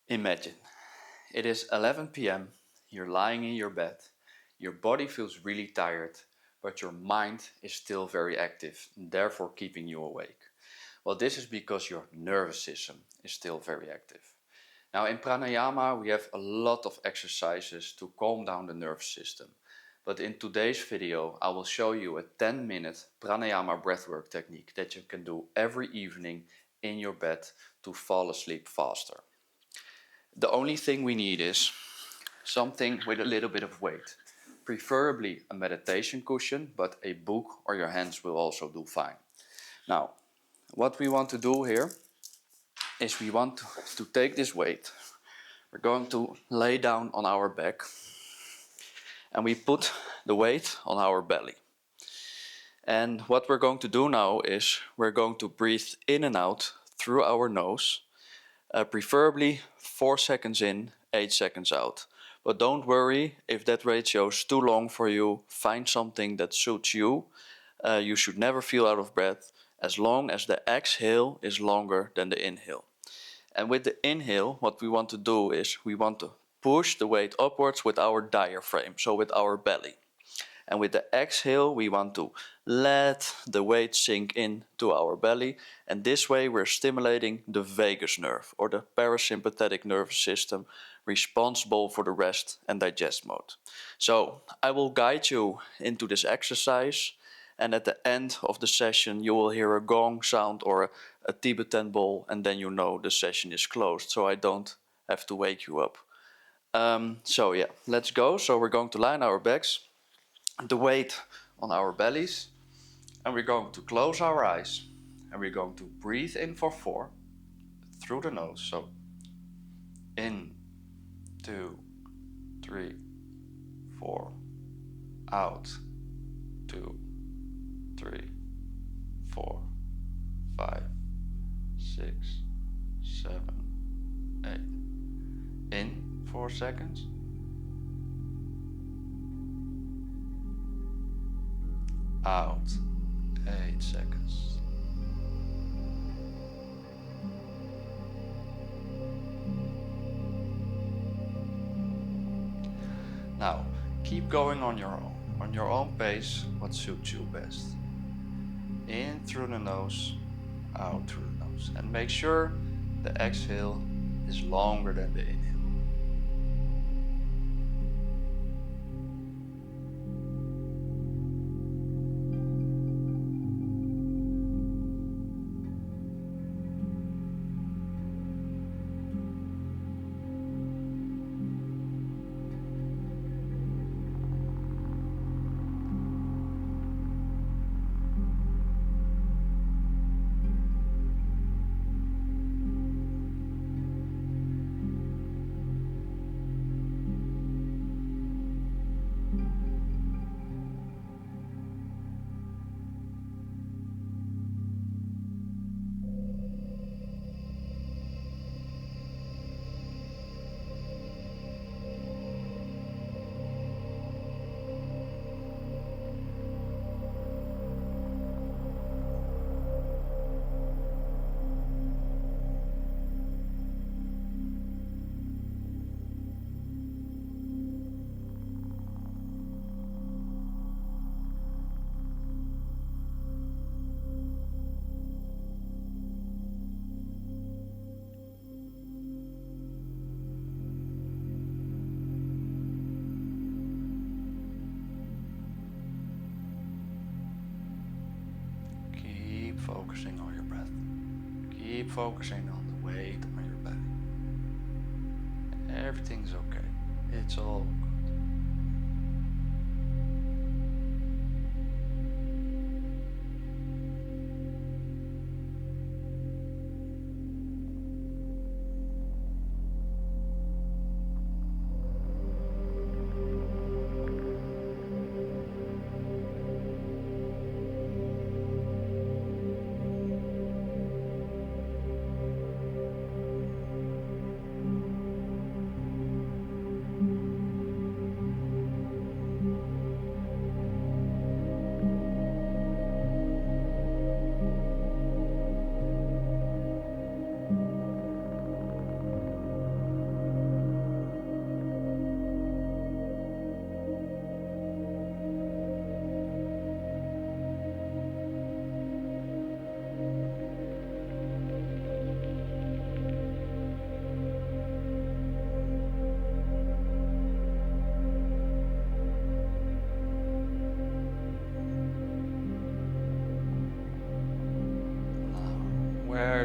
Imagine, it is 11 p.m., you're lying in your bed, your body feels really tired, but your mind is still very active, therefore keeping you awake. Well, this is because your nervous system is still very active. Now in pranayama we have a lot of exercises to calm down the nervous system. But in today's video I will show you a 10-minute pranayama breathwork technique that you can do every evening in your bed to fall asleep faster. The only thing we need is something with a little bit of weight. Preferably a meditation cushion, but a book or your hands will also do fine. Now, what we want to do here is we want to take this weight. We're going to lay down on our back and we put the weight on our belly. And what we're going to do now is we're going to breathe in and out through our nose, preferably 4 seconds in, 8 seconds out. But don't worry if that ratio is too long for you, find something that suits you. You should never feel out of breath as long as the exhale is longer than the inhale. And with the inhale, what we want to do is we want to push the weight upwards with our diaphragm, so with our belly. And with the exhale, we want to let the weight sink in to our belly. And this way we're stimulating the vagus nerve or the parasympathetic nervous system responsible for the rest and digest mode. So I will guide you into this exercise. And at the end of the session, you will hear a gong sound or a Tibetan bowl, and then you know the session is closed. So I don't have to wake you up. So yeah, let's go. So we're going to lie on our backs, the weight on our bellies, and we're going to close our eyes and we're going to breathe in for 4 through the nose. So in, 2, 3, 4, out, 2, 3, 4, 5, 6, 7, 8. In 4 seconds. Out 8 seconds. Now keep going on your own pace, what suits you best. In through the nose, out through the nose, and make sure the exhale is longer than the inhale. Keep focusing on your breath. Keep focusing on the weight on your belly. Everything's okay. It's all good.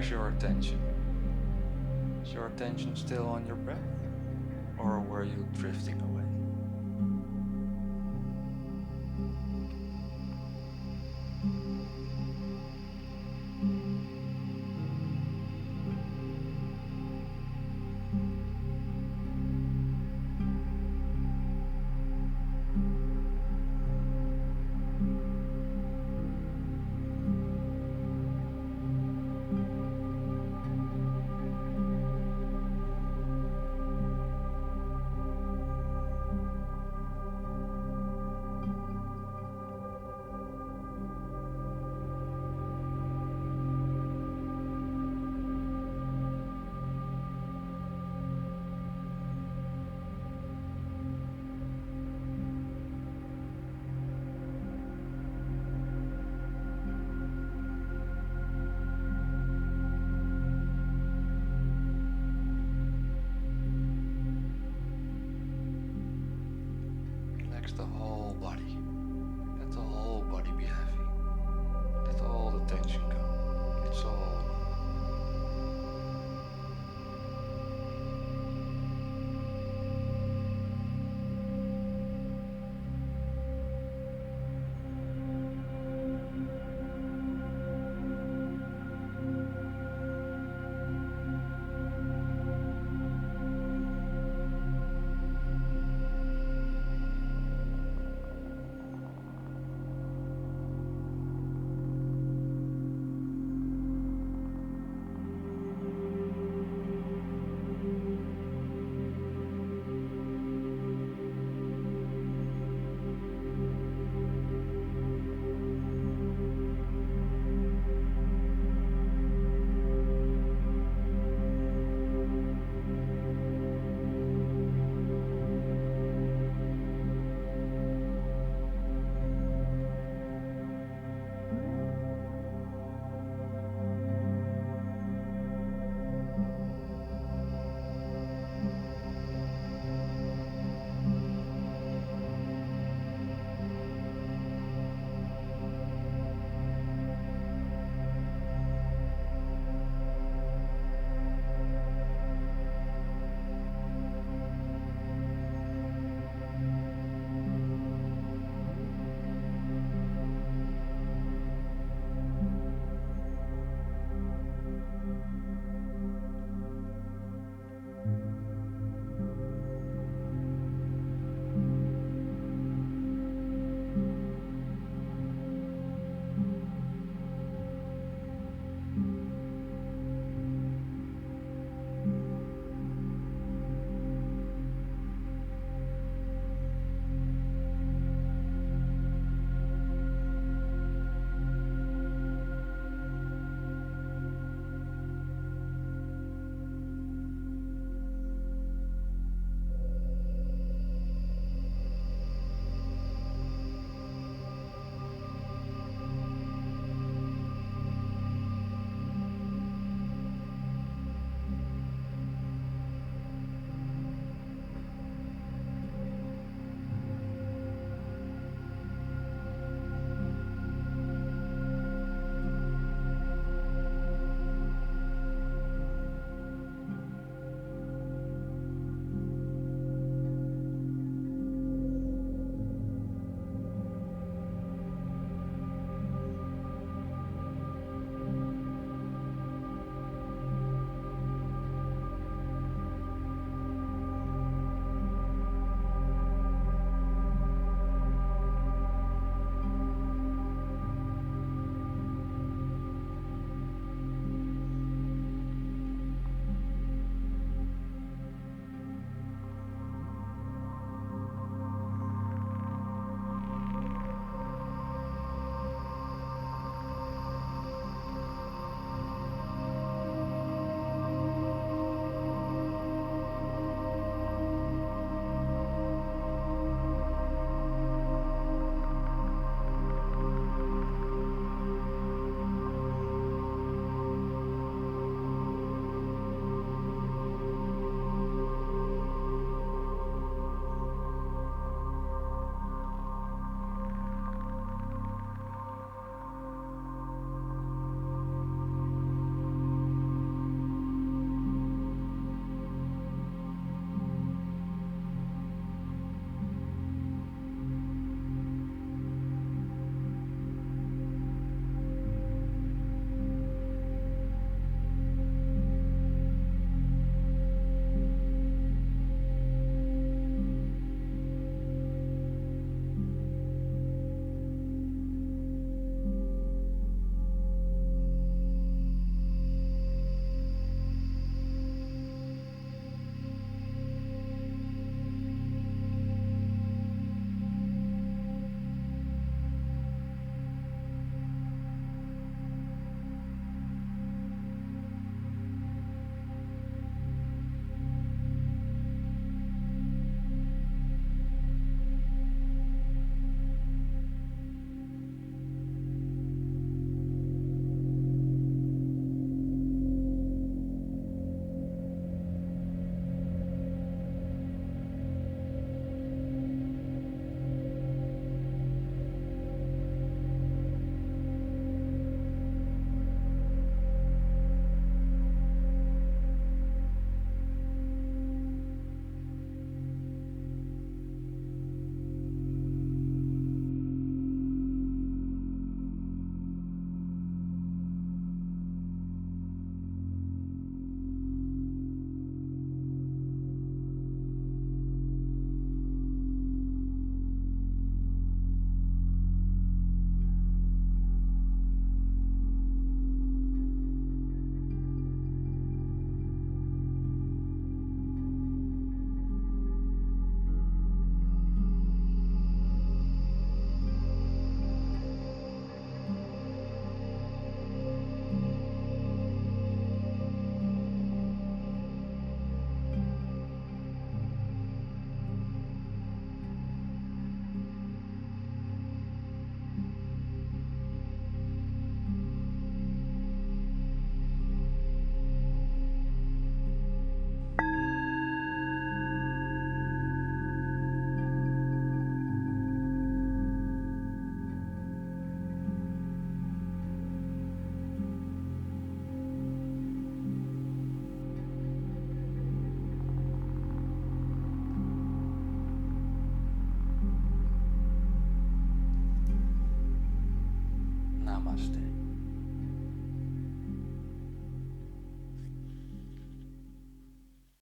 Where's your attention? Is your attention still on your breath, or were you drifting away? Relax the whole body.